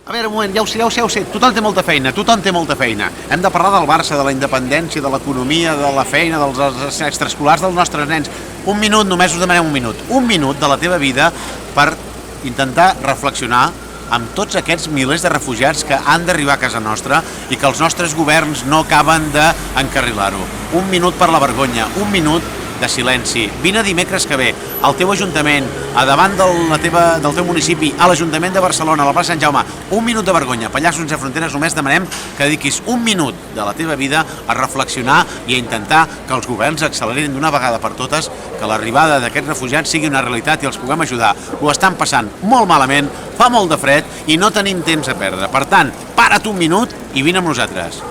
A veure, un moment, ja ho sé, tothom té molta feina, Hem de parlar del Barça, de la independència, de l'economia, de la feina, dels extraescolars dels nostres nens. Un minut, només us demanem un minut. Un minut de la teva vida per intentar reflexionar amb tots aquests milers de refugiats que han d'arribar a casa nostra i que els nostres governs no acaben d'encarrilar-ho. Un minut per la vergonya, un minut de silenci. Vine dimecres que ve al teu ajuntament, a davant del teu municipi, a l'Ajuntament de Barcelona, a la plaça Sant Jaume. Un minut de vergonya. Pallassos Sense Fronteres només demanem que dediquis un minut de la teva vida a reflexionar i a intentar que els governs accelerin d'una vegada per totes que l'arribada d'aquests refugiats sigui una realitat i els puguem ajudar. Ho estan passant molt malament, fa molt de fred i no tenim temps a perdre. Per tant, para't un minut i vine amb nosaltres.